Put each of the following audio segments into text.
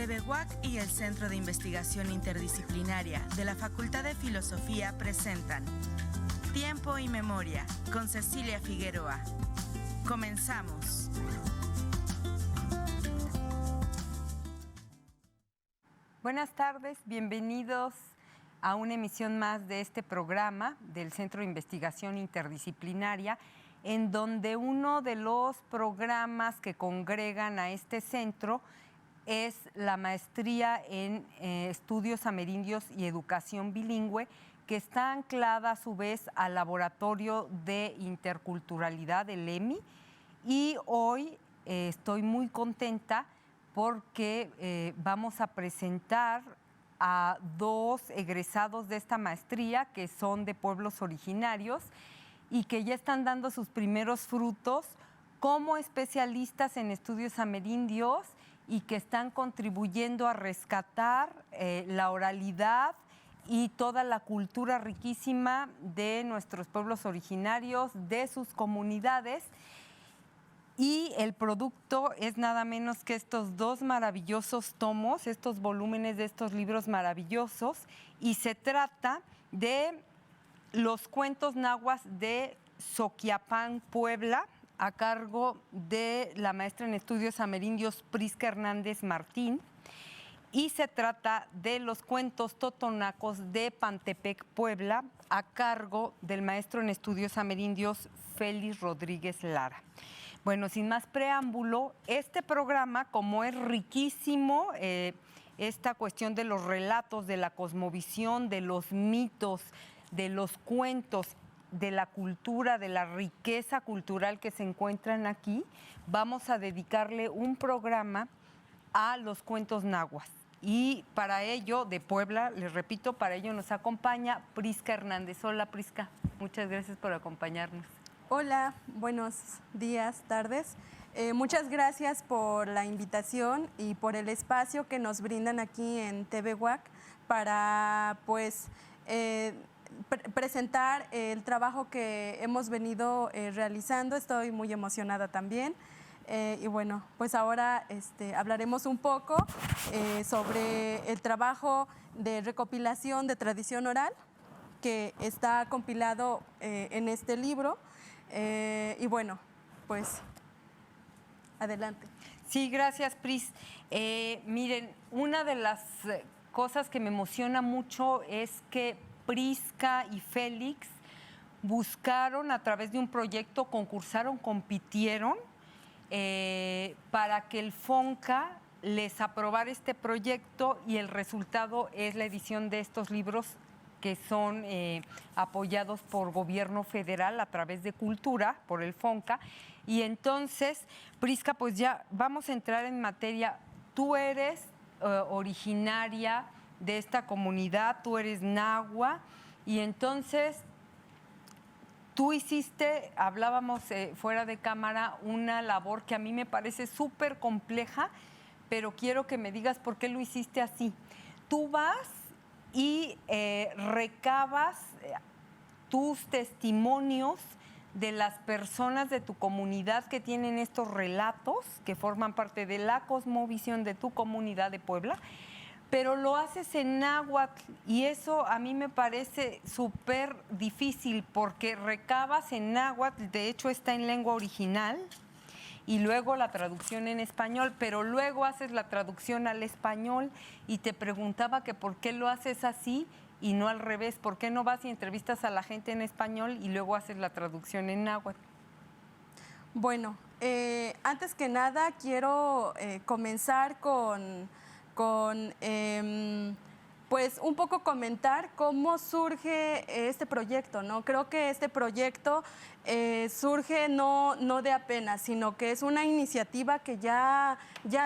TVWAC y el Centro de Investigación Interdisciplinaria de la Facultad de Filosofía presentan Tiempo y Memoria con Cecilia Figueroa. Comenzamos. Buenas tardes, bienvenidos a una emisión más de este programa del Centro de Investigación Interdisciplinaria, en donde uno de los programas que congregan a este centro es la maestría en Estudios Amerindios y Educación Bilingüe, que está anclada a su vez al Laboratorio de Interculturalidad del EMI. Y hoy estoy muy contenta porque vamos a presentar a dos egresados de esta maestría que son de pueblos originarios y que ya están dando sus primeros frutos como especialistas en estudios amerindios y que están contribuyendo a rescatar la oralidad y toda la cultura riquísima de nuestros pueblos originarios, de sus comunidades. Y el producto es nada menos que estos dos maravillosos tomos, estos volúmenes de estos libros maravillosos, y se trata de los cuentos nahuas de Soquiapán, Puebla, a cargo de la maestra en estudios amerindios Prisca Hernández Martín, y se trata de los cuentos totonacos de Pantepec, Puebla, a cargo del maestro en estudios amerindios Félix Rodríguez Lara. Bueno, sin más preámbulo, este programa, como es riquísimo, esta cuestión de los relatos, de la cosmovisión, de los mitos, de los cuentos, de la cultura, de la riqueza cultural que se encuentran aquí, vamos a dedicarle un programa a los cuentos nahuas. Y para ello, de Puebla, les repito, para ello nos acompaña Prisca Hernández. Hola, Prisca, muchas gracias por acompañarnos. Hola, buenos días, tardes. Muchas gracias por la invitación y por el espacio que nos brindan aquí en TVWAC para presentar el trabajo que hemos venido realizando. Estoy muy emocionada también. Y bueno, pues ahora hablaremos un poco sobre el trabajo de recopilación de tradición oral que está compilado en este libro. Y bueno, pues adelante. Sí, gracias, Pris. Miren, una de las cosas que me emociona mucho es que Prisca y Félix buscaron a través de un proyecto, concursaron, compitieron para que el FONCA les aprobara este proyecto, y el resultado es la edición de estos libros que son apoyados por gobierno federal a través de Cultura, por el FONCA. Y entonces, Prisca, pues ya vamos a entrar en materia. Tú eres originaria de esta comunidad, tú eres nahua, y entonces tú hiciste, hablábamos fuera de cámara, una labor que a mí me parece súper compleja, pero quiero que me digas por qué lo hiciste así. Tú vas y recabas tus testimonios de las personas de tu comunidad que tienen estos relatos, que forman parte de la cosmovisión de tu comunidad de Puebla, pero lo haces en náhuatl, y eso a mí me parece súper difícil porque recabas en náhuatl, de hecho está en lengua original, y luego la traducción en español, pero luego haces la traducción al español, y te preguntaba que por qué lo haces así y no al revés, por qué no vas y entrevistas a la gente en español y luego haces la traducción en náhuatl. Bueno, antes que nada quiero comenzar pues un poco comentar cómo surge este proyecto, ¿no? Creo que este proyecto surge no de apenas, sino que es una iniciativa que ya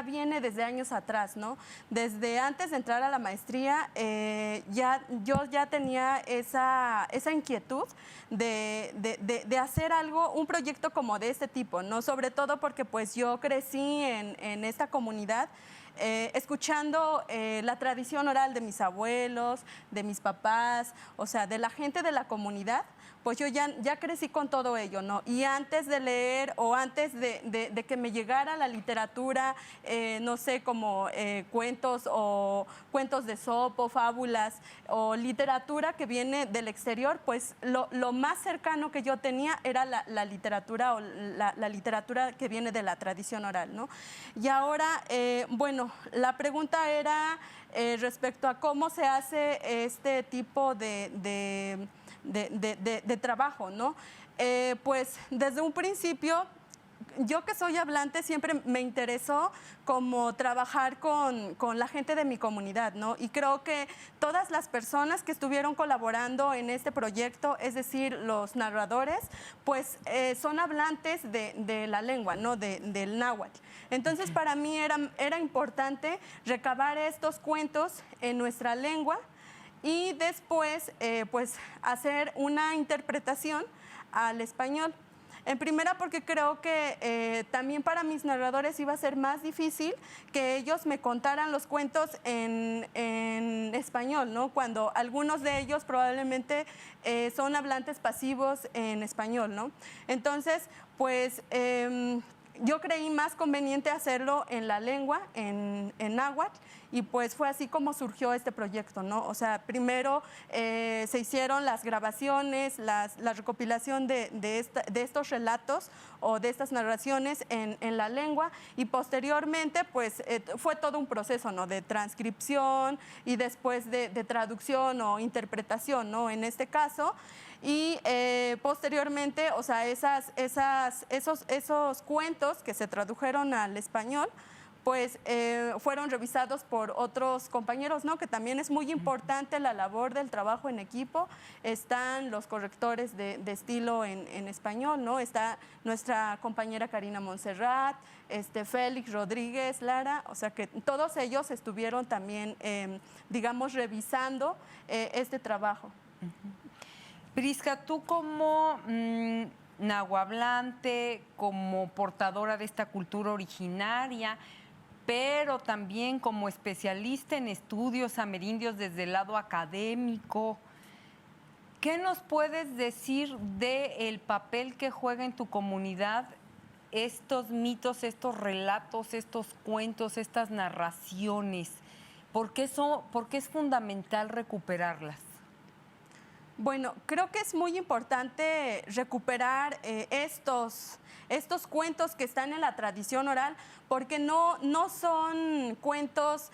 viene desde años atrás, ¿no? Desde antes de entrar a la maestría, yo ya tenía esa inquietud de hacer un proyecto como de este tipo, ¿no? Sobre todo porque pues yo crecí en esta comunidad, escuchando la tradición oral de mis abuelos, de mis papás, o sea, de la gente de la comunidad. pues yo ya crecí con todo ello, ¿no? Y antes de leer o antes de que me llegara la literatura, no sé, como cuentos o cuentos de Esopo, fábulas o literatura que viene del exterior, pues lo más cercano que yo tenía era la literatura o la literatura que viene de la tradición oral, ¿no? Y ahora, bueno, la pregunta era respecto a cómo se hace este tipo de trabajo, ¿no? Pues desde un principio, yo que soy hablante siempre me interesó como trabajar con la gente de mi comunidad, ¿no? Y creo que todas las personas que estuvieron colaborando en este proyecto, es decir, los narradores, pues son hablantes de la lengua, ¿no? Del náhuatl. Entonces, para mí era importante recabar estos cuentos en nuestra lengua y después, pues, hacer una interpretación al español. En primera, porque creo que también para mis narradores iba a ser más difícil que ellos me contaran los cuentos en español, ¿no? Cuando algunos de ellos probablemente son hablantes pasivos en español, ¿no? Entonces, pues yo creí más conveniente hacerlo en la lengua, en náhuatl, y pues fue así como surgió este proyecto, ¿no? O sea, primero se hicieron las grabaciones, la recopilación de estos relatos o de estas narraciones en la lengua, y posteriormente pues fue todo un proceso, ¿no? De transcripción y después de traducción o interpretación, ¿no? En este caso. Y posteriormente, o sea, esos cuentos que se tradujeron al español, pues fueron revisados por otros compañeros, ¿no? Que también es muy importante la labor del trabajo en equipo. Están los correctores de estilo en español, ¿no? Está nuestra compañera Karina Montserrat, Félix Rodríguez, Lara, o sea que todos ellos estuvieron también, digamos, revisando este trabajo. Prisca, tú como nahuablante, como portadora de esta cultura originaria, pero también como especialista en estudios amerindios desde el lado académico, ¿qué nos puedes decir del papel que juega en tu comunidad estos mitos, estos relatos, estos cuentos, estas narraciones? ¿Por qué es fundamental recuperarlas? Bueno, creo que es muy importante recuperar estos cuentos que están en la tradición oral, porque no son cuentos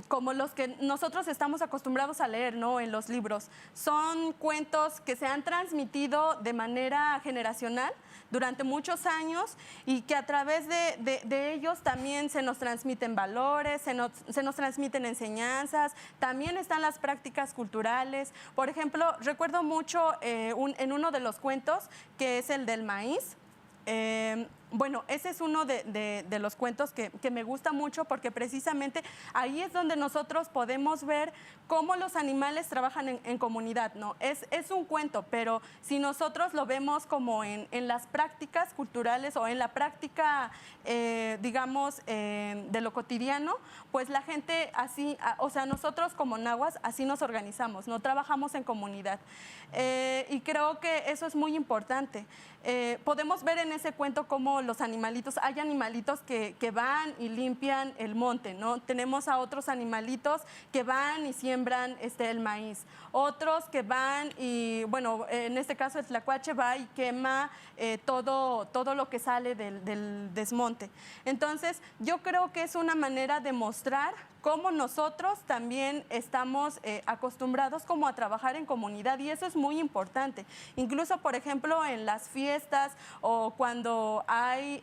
como los que nosotros estamos acostumbrados a leer, ¿no? En los libros. Son cuentos que se han transmitido de manera generacional durante muchos años y que a través de ellos también se nos transmiten valores, se nos transmiten enseñanzas, también están las prácticas culturales. Por ejemplo, recuerdo mucho en uno de los cuentos, que es el del maíz. Bueno, ese es uno de los cuentos que me gusta mucho, porque precisamente ahí es donde nosotros podemos ver cómo los animales trabajan en comunidad, ¿no? Es un cuento, pero si nosotros lo vemos como en las prácticas culturales o en la práctica, digamos, de lo cotidiano, pues la gente así, o sea, nosotros como nahuas así nos organizamos, ¿no? Trabajamos en comunidad. Y creo que eso es muy importante. Podemos ver en ese cuento cómo los animalitos, hay animalitos que van y limpian el monte, ¿no? Tenemos a otros animalitos que van y siembran el maíz, otros que van y, bueno, en este caso el tlacuache va y quema todo lo que sale del desmonte. Entonces, yo creo que es una manera de mostrar cómo nosotros también estamos acostumbrados como a trabajar en comunidad, y eso es muy importante. Incluso, por ejemplo, en las fiestas o cuando hay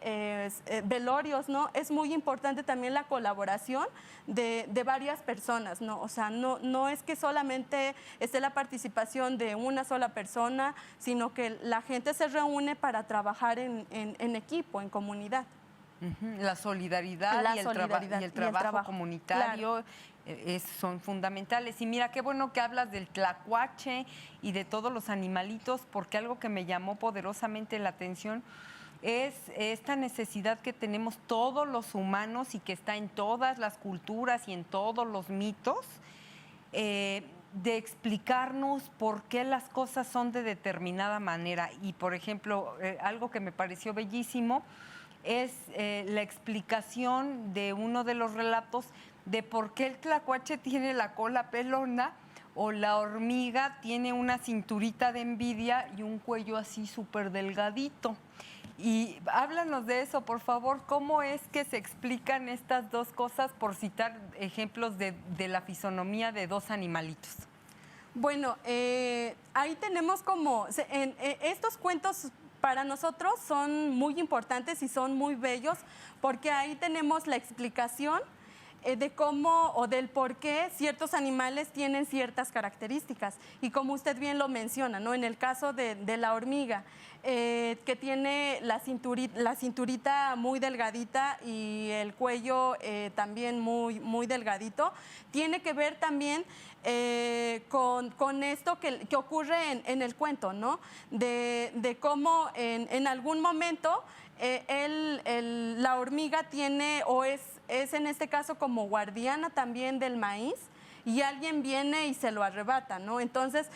velorios, ¿no? Es muy importante también la colaboración de varias personas, ¿no? O sea, no es que solamente esté la participación de una sola persona, sino que la gente se reúne para trabajar en equipo, en comunidad. La solidaridad, y el trabajo comunitario, claro, son fundamentales. Y mira, qué bueno que hablas del tlacuache y de todos los animalitos, porque algo que me llamó poderosamente la atención es esta necesidad que tenemos todos los humanos y que está en todas las culturas y en todos los mitos, de explicarnos por qué las cosas son de determinada manera. Y, por ejemplo, algo que me pareció bellísimo es la explicación de uno de los relatos de por qué el tlacuache tiene la cola pelona o la hormiga tiene una cinturita de envidia y un cuello así súper delgadito. Y háblanos de eso, por favor. ¿Cómo es que se explican estas dos cosas, por citar ejemplos de la fisonomía de dos animalitos? Bueno, ahí tenemos como, estos cuentos para nosotros son muy importantes y son muy bellos porque ahí tenemos la explicación de cómo o del por qué ciertos animales tienen ciertas características. Y como usted bien lo menciona, ¿no? En el caso de la hormiga, que tiene la cinturita muy delgadita y el cuello también muy delgadito, tiene que ver también con esto que ocurre en el cuento, ¿no? De cómo en algún momento la hormiga tiene o es en este caso como guardiana también del maíz y alguien viene y se lo arrebata, ¿no? Entonces,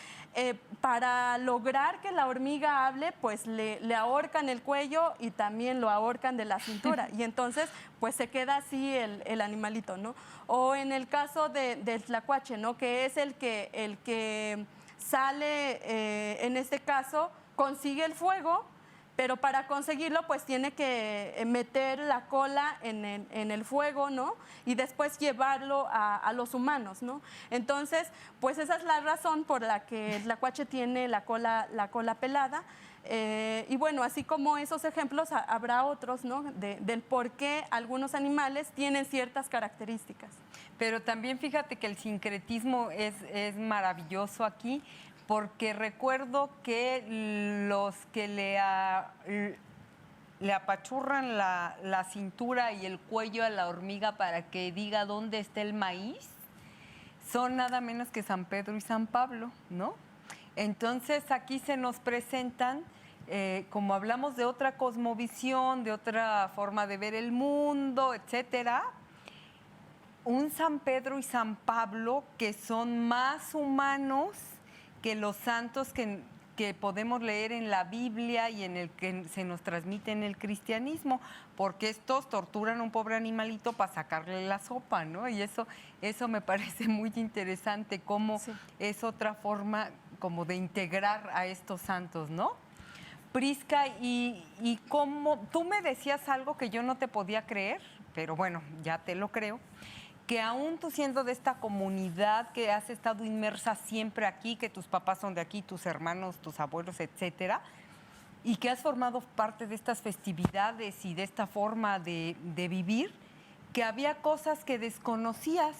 para lograr que la hormiga hable, pues le ahorcan el cuello y también lo ahorcan de la cintura y entonces pues se queda así el animalito, ¿no? O en el caso del tlacuache, ¿no? Que es el que sale, en este caso, consigue el fuego, pero para conseguirlo pues tiene que meter la cola en el fuego, ¿no? Y después llevarlo a los humanos, ¿no? Entonces, pues esa es la razón por la que el tlacuache tiene la cola pelada. Y bueno, así como esos ejemplos, habrá otros, ¿no? Del por qué algunos animales tienen ciertas características. Pero también fíjate que el sincretismo es maravilloso aquí, porque recuerdo que los que le apachurran la cintura y el cuello a la hormiga para que diga dónde está el maíz son nada menos que San Pedro y San Pablo, ¿no? Entonces aquí se nos presentan, como hablamos de otra cosmovisión, de otra forma de ver el mundo, etcétera, un San Pedro y San Pablo que son más humanos que los santos que podemos leer en la Biblia y en el que se nos transmite en el cristianismo, porque estos torturan a un pobre animalito para sacarle la sopa, ¿no? Y eso me parece muy interesante, cómo sí. Es otra forma como de integrar a estos santos, ¿no? Prisca, y cómo tú me decías algo que yo no te podía creer, pero bueno, ya te lo creo, que aún tú siendo de esta comunidad, que has estado inmersa siempre aquí, que tus papás son de aquí, tus hermanos, tus abuelos, etcétera, y que has formado parte de estas festividades y de esta forma de vivir, que había cosas que desconocías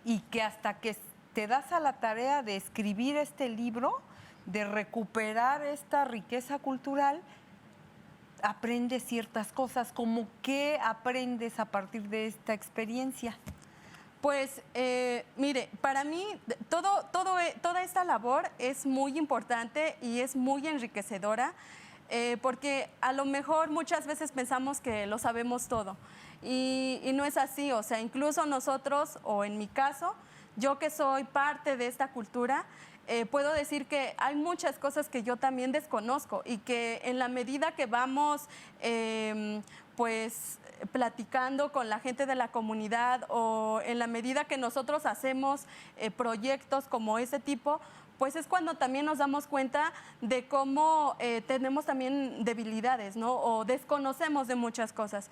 y que hasta que te das a la tarea de escribir este libro, de recuperar esta riqueza cultural, aprendes ciertas cosas. ¿Cómo qué aprendes a partir de esta experiencia? Pues, mire, para mí toda esta labor es muy importante y es muy enriquecedora, porque a lo mejor muchas veces pensamos que lo sabemos todo y no es así. O sea, incluso nosotros, o en mi caso, yo que soy parte de esta cultura, puedo decir que hay muchas cosas que yo también desconozco y que en la medida que vamos, pues, platicando con la gente de la comunidad o en la medida que nosotros hacemos proyectos como ese tipo, pues es cuando también nos damos cuenta de cómo tenemos también debilidades, ¿no? O desconocemos de muchas cosas.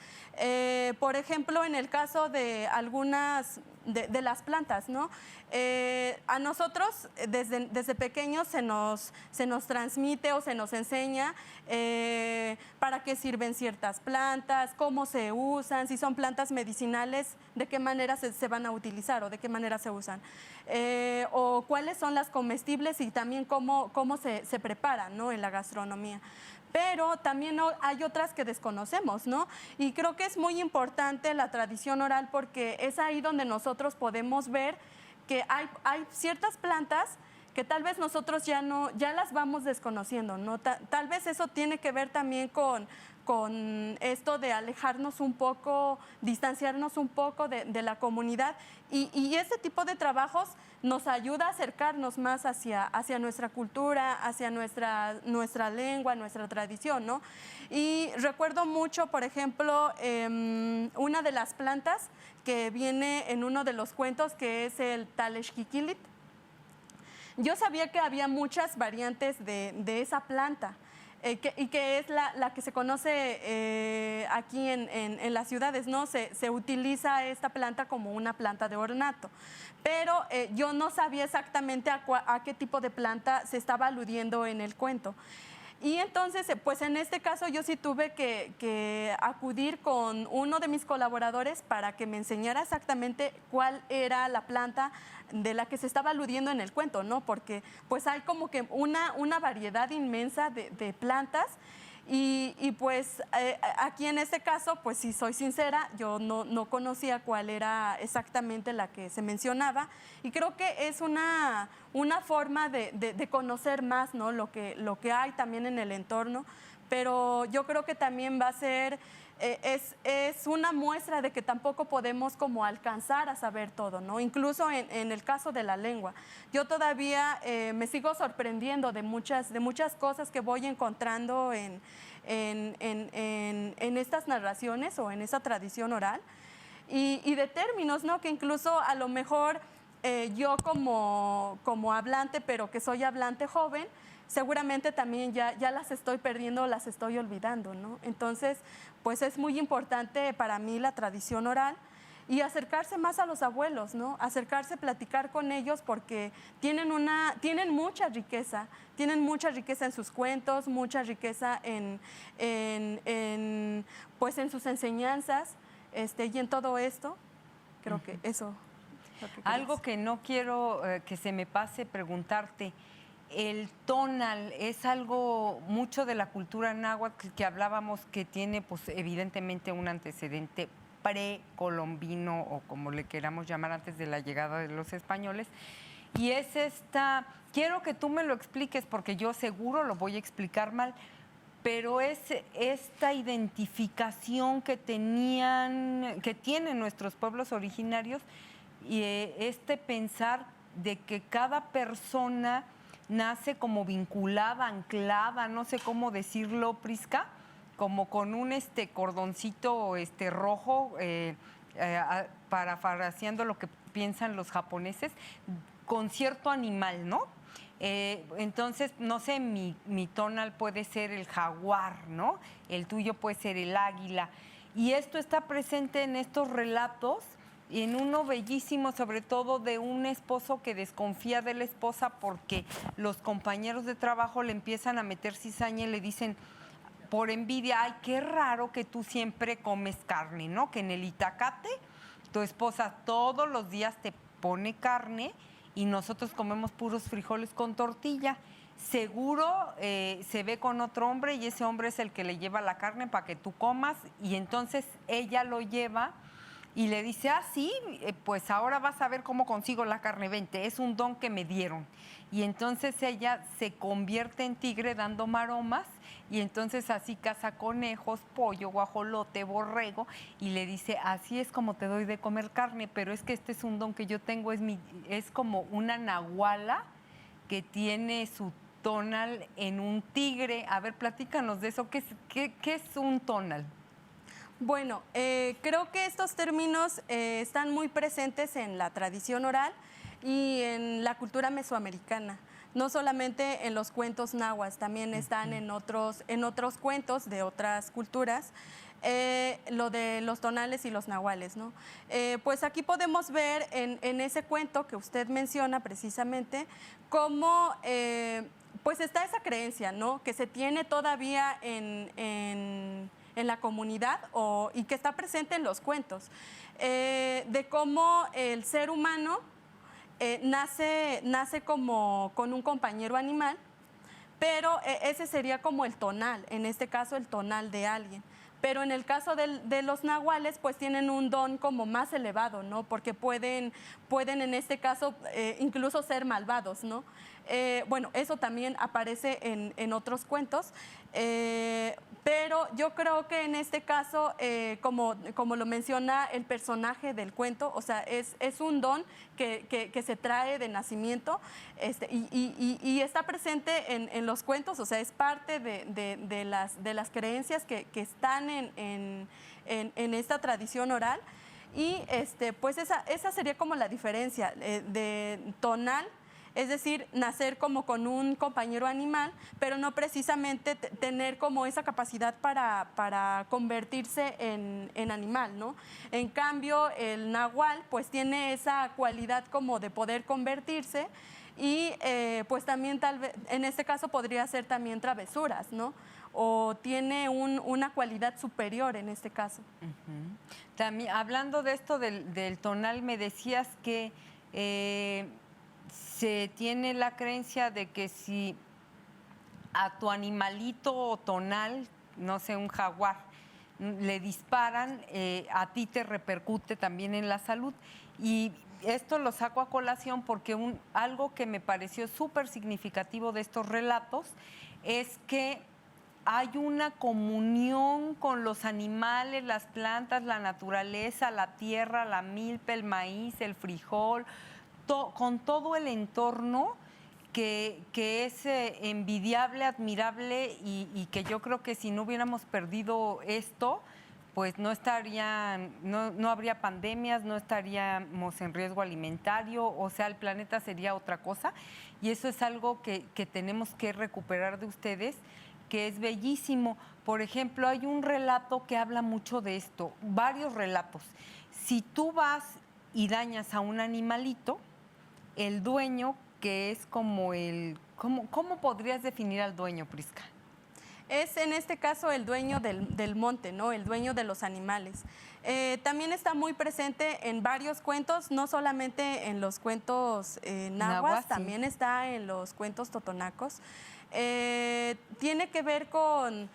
Por ejemplo, en el caso de algunas de las plantas, ¿no? A nosotros desde pequeños se nos transmite o se nos enseña para qué sirven ciertas plantas, cómo se usan, si son plantas medicinales, de qué manera se van a utilizar o de qué manera se usan, o cuáles son las comestibles y también cómo se preparan, ¿no? En la gastronomía. Pero también hay otras que desconocemos, ¿no? Y creo que es muy importante la tradición oral porque es ahí donde nosotros podemos ver que hay ciertas plantas que tal vez nosotros ya las vamos desconociendo, ¿no? Tal vez eso tiene que ver también con esto de alejarnos un poco, distanciarnos un poco de la comunidad, y este tipo de trabajos nos ayuda a acercarnos más hacia nuestra cultura, hacia nuestra lengua, nuestra tradición, ¿no? Y recuerdo mucho, por ejemplo, una de las plantas que viene en uno de los cuentos, que es el Talexquiquilit. Yo sabía que había muchas variantes de esa planta. Y que es la que se conoce aquí en las ciudades, ¿no? Se utiliza esta planta como una planta de ornato, pero yo no sabía exactamente a qué tipo de planta se estaba aludiendo en el cuento. Y entonces, pues en este caso yo sí tuve que acudir con uno de mis colaboradores para que me enseñara exactamente cuál era la planta de la que se estaba aludiendo en el cuento, ¿no? Porque pues hay como que una variedad inmensa de plantas, y pues aquí en este caso, pues si soy sincera, yo no conocía cuál era exactamente la que se mencionaba, y creo que es una forma de conocer más, ¿no? Lo que hay también en el entorno, pero yo creo que también va a ser... es una muestra de que tampoco podemos como alcanzar a saber todo, ¿no? Incluso en el caso de la lengua. Yo todavía me sigo sorprendiendo de muchas cosas que voy encontrando en estas narraciones o en esa tradición oral, y de términos, ¿no? Que incluso a lo mejor yo como hablante, pero que soy hablante joven, seguramente también ya las estoy perdiendo, las estoy olvidando, ¿no? Entonces, pues es muy importante para mí la tradición oral y acercarse más a los abuelos, ¿no? Acercarse, platicar con ellos, porque tienen mucha riqueza en sus cuentos, mucha riqueza pues en sus enseñanzas, y en todo esto. Creo que eso es lo que quería Algo decir. que no quiero que se me pase preguntarte. El tonal es algo mucho de la cultura náhuatl que hablábamos, que tiene pues evidentemente un antecedente precolombino, o como le queramos llamar, antes de la llegada de los españoles. Y es quiero que tú me lo expliques, porque yo seguro lo voy a explicar mal, pero es esta identificación que tienen nuestros pueblos originarios, y este pensar de que cada persona nace como vinculada, anclada, no sé cómo decirlo, Prisca, como con un cordoncito rojo, parafraseando lo que piensan los japoneses, con cierto animal, ¿no? Entonces, no sé, mi tonal puede ser el jaguar, ¿no? El tuyo puede ser el águila. Y esto está presente en estos relatos, en uno bellísimo, sobre todo de un esposo que desconfía de la esposa porque los compañeros de trabajo le empiezan a meter cizaña y le dicen por envidia: ay, qué raro que tú siempre comes carne, ¿no? Que en el Itacate tu esposa todos los días te pone carne y nosotros comemos puros frijoles con tortilla. Seguro se ve con otro hombre y ese hombre es el que le lleva la carne para que tú comas, y entonces ella lo lleva y le dice: ah, sí, pues ahora vas a ver cómo consigo la carne, vente, es un don que me dieron. Y entonces ella se convierte en tigre dando maromas, y entonces así caza conejos, pollo, guajolote, borrego, y le dice: así es como te doy de comer carne, pero es que este es un don que yo tengo, es como una nahuala que tiene su tonal en un tigre. A ver, platícanos de eso, ¿qué es un tonal? Bueno, creo que estos términos están muy presentes en la tradición oral y en la cultura mesoamericana. No solamente en los cuentos náhuatl, también están en otros cuentos de otras culturas, lo de los tonales y los nahuales, ¿no? Pues aquí podemos ver en ese cuento que usted menciona precisamente cómo pues está esa creencia, ¿no? Que se tiene todavía en la comunidad y que está presente en los cuentos, de cómo el ser humano nace como con un compañero animal, pero ese sería como el tonal, en este caso el tonal de alguien. Pero en el caso de los nahuales, pues tienen un don como más elevado, ¿no? Porque pueden en este caso incluso ser malvados, ¿no? Bueno, eso también aparece en otros cuentos. Pero yo creo que en este caso, como lo menciona el personaje del cuento, o sea, es un don que se trae de nacimiento y está presente en los cuentos, o sea, es parte de las creencias que están en esta tradición oral. Y pues esa sería como la diferencia de tonal. Es decir, nacer como con un compañero animal, pero no precisamente tener como esa capacidad para convertirse en animal, ¿no? En cambio, el nahual pues tiene esa cualidad como de poder convertirse y pues también tal vez, en este caso podría ser también travesuras, ¿no? O tiene una cualidad superior en este caso. También, hablando de esto del tonal, me decías que se tiene la creencia de que si a tu animalito tonal, no sé, un jaguar, le disparan, a ti te repercute también en la salud. Y esto lo saco a colación porque algo que me pareció súper significativo de estos relatos es que hay una comunión con los animales, las plantas, la naturaleza, la tierra, la milpa, el maíz, el frijol, con todo el entorno que es envidiable, admirable y que yo creo que si no hubiéramos perdido esto, pues no habría pandemias, no estaríamos en riesgo alimentario, o sea, el planeta sería otra cosa. Y eso es algo que tenemos que recuperar de ustedes, que es bellísimo. Por ejemplo, hay un relato que habla mucho de esto, varios relatos. Si tú vas y dañas a un animalito, el dueño, que es como ¿cómo podrías definir al dueño, Prisca? Es en este caso el dueño del monte, ¿no? El dueño de los animales. También está muy presente en varios cuentos, no solamente en los cuentos nahuas, sí. También está en los cuentos totonacos. Tiene que ver con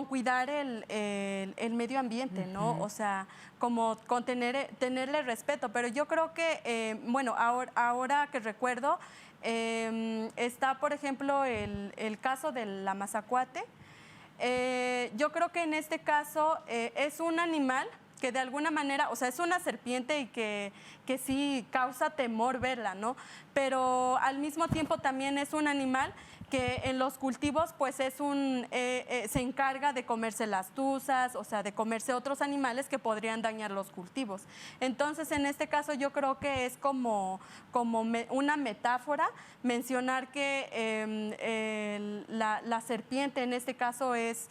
cuidar el medio ambiente, ¿no? O sea, como con tenerle respeto. Pero yo creo que, bueno, ahora que recuerdo, está, por ejemplo, el caso de la mazacuate. Yo creo que en este caso es un animal que de alguna manera, o sea, es una serpiente y que sí causa temor verla, ¿no? Pero al mismo tiempo también es un animal que en los cultivos pues se encarga de comerse las tuzas, o sea, de comerse otros animales que podrían dañar los cultivos. Entonces, en este caso yo creo que es como una metáfora mencionar que la serpiente en este caso es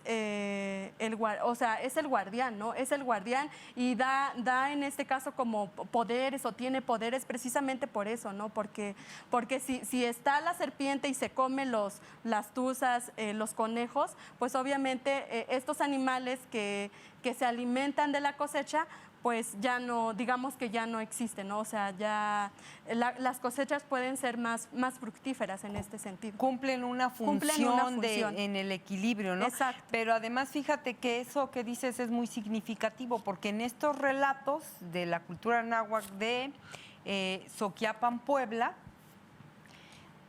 el guardián, ¿no? Es el guardián y da en este caso como poderes o tiene poderes precisamente por eso, ¿no? Porque si está la serpiente y se come las tuzas, los conejos, pues obviamente estos animales que se alimentan de la cosecha, pues ya no, digamos que ya no existen, ¿no? O sea, ya las cosechas pueden ser más fructíferas en este sentido. Cumplen una función. En el equilibrio, ¿no? Exacto. Pero además, fíjate que eso que dices es muy significativo, porque en estos relatos de la cultura náhuatl de Soquiapan, Puebla,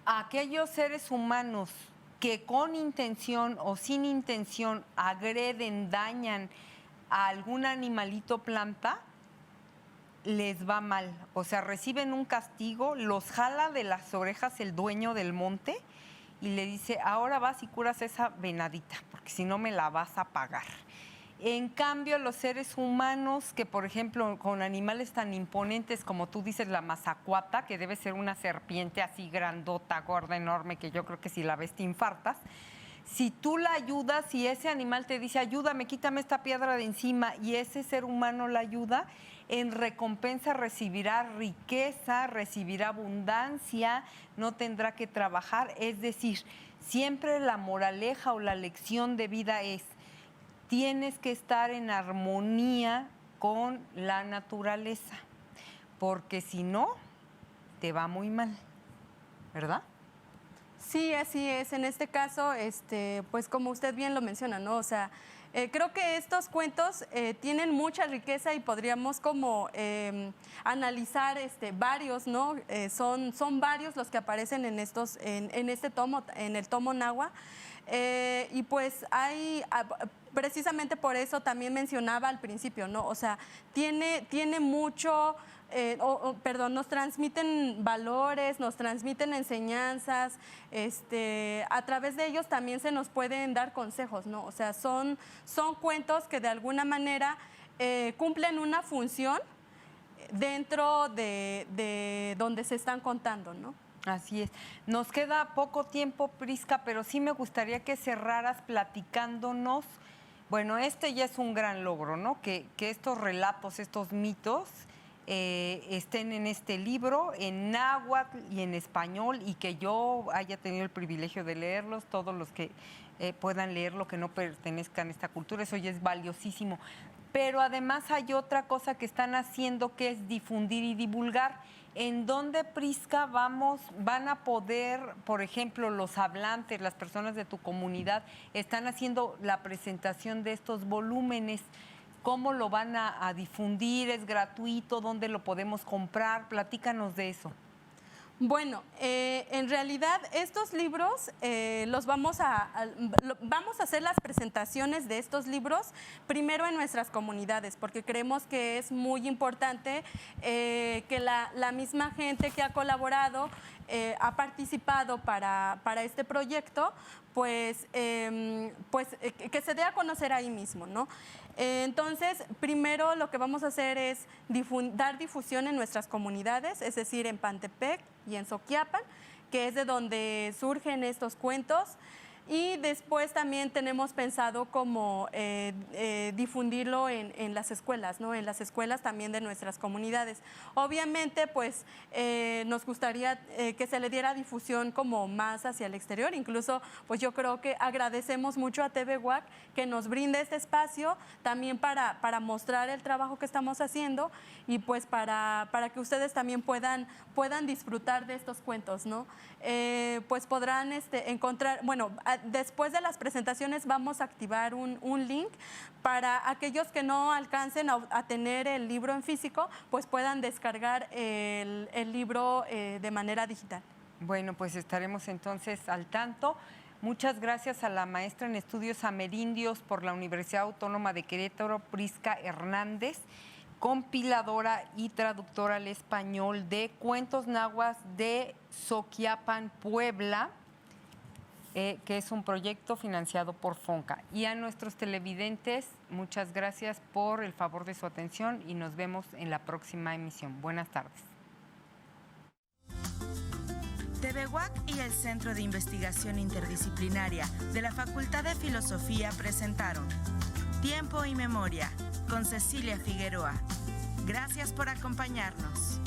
aquellos seres humanos que con intención o sin intención agreden, dañan a algún animalito planta, les va mal. O sea, reciben un castigo, los jala de las orejas el dueño del monte y le dice, ahora vas y curas esa venadita, porque si no me la vas a pagar. En cambio, los seres humanos que, por ejemplo, con animales tan imponentes como tú dices, la mazacuata, que debe ser una serpiente así grandota, gorda, enorme, que yo creo que si la ves te infartas, si tú la ayudas y ese animal te dice, ayúdame, quítame esta piedra de encima, y ese ser humano la ayuda, en recompensa recibirá riqueza, recibirá abundancia, no tendrá que trabajar. Es decir, siempre la moraleja o la lección de vida es, tienes que estar en armonía con la naturaleza, porque si no, te va muy mal, ¿verdad? Sí, así es. En este caso, pues como usted bien lo menciona, ¿no? O sea, Creo que estos cuentos tienen mucha riqueza y podríamos como analizar varios, ¿no? Son varios los que aparecen en este tomo, en el tomo Nahua. Y pues hay, precisamente por eso también mencionaba al principio, ¿no? O sea, tiene mucho, nos transmiten valores, nos transmiten enseñanzas, a través de ellos también se nos pueden dar consejos, ¿no? O sea, son cuentos que de alguna manera cumplen una función dentro de donde se están contando, ¿no? Así es. Nos queda poco tiempo, Prisca, pero sí me gustaría que cerraras platicándonos. Bueno, ya es un gran logro, ¿no? Que estos relatos, estos mitos estén en este libro, en náhuatl y en español, y que yo haya tenido el privilegio de leerlos, todos los que puedan leerlo, que no pertenezcan a esta cultura, eso ya es valiosísimo. Pero además hay otra cosa que están haciendo, que es difundir y divulgar. ¿En dónde, Prisca, van a poder, por ejemplo, los hablantes, las personas de tu comunidad, están haciendo la presentación de estos volúmenes? ¿Cómo lo van a difundir? ¿Es gratuito? ¿Dónde lo podemos comprar? Platícanos de eso. Bueno, en realidad estos libros vamos a hacer las presentaciones de estos libros primero en nuestras comunidades, porque creemos que es muy importante que la misma gente que ha colaborado, ha participado para este proyecto, pues que se dé a conocer ahí mismo, ¿no? Entonces, primero lo que vamos a hacer es dar difusión en nuestras comunidades, es decir, en Pantepec y en Soquiapan, que es de donde surgen estos cuentos. Y después también tenemos pensado como difundirlo en las escuelas, ¿no? En las escuelas también de nuestras comunidades. Obviamente, pues nos gustaría que se le diera difusión como más hacia el exterior. Incluso, pues yo creo que agradecemos mucho a TV WAC que nos brinde este espacio también para mostrar el trabajo que estamos haciendo y pues para que ustedes también puedan disfrutar de estos cuentos, ¿no? Pues podrán encontrar, bueno, después de las presentaciones vamos a activar un link para aquellos que no alcancen a tener el libro en físico, pues puedan descargar el libro de manera digital. Bueno, pues estaremos entonces al tanto. Muchas gracias a la maestra en estudios amerindios por la Universidad Autónoma de Querétaro, Prisca Hernández, compiladora y traductora al español de Cuentos Nahuas de Soquiapan, Puebla, que es un proyecto financiado por FONCA. Y a nuestros televidentes, muchas gracias por el favor de su atención y nos vemos en la próxima emisión. Buenas tardes. TV WAC y el Centro de Investigación Interdisciplinaria de la Facultad de Filosofía presentaron Tiempo y Memoria con Cecilia Figueroa. Gracias por acompañarnos.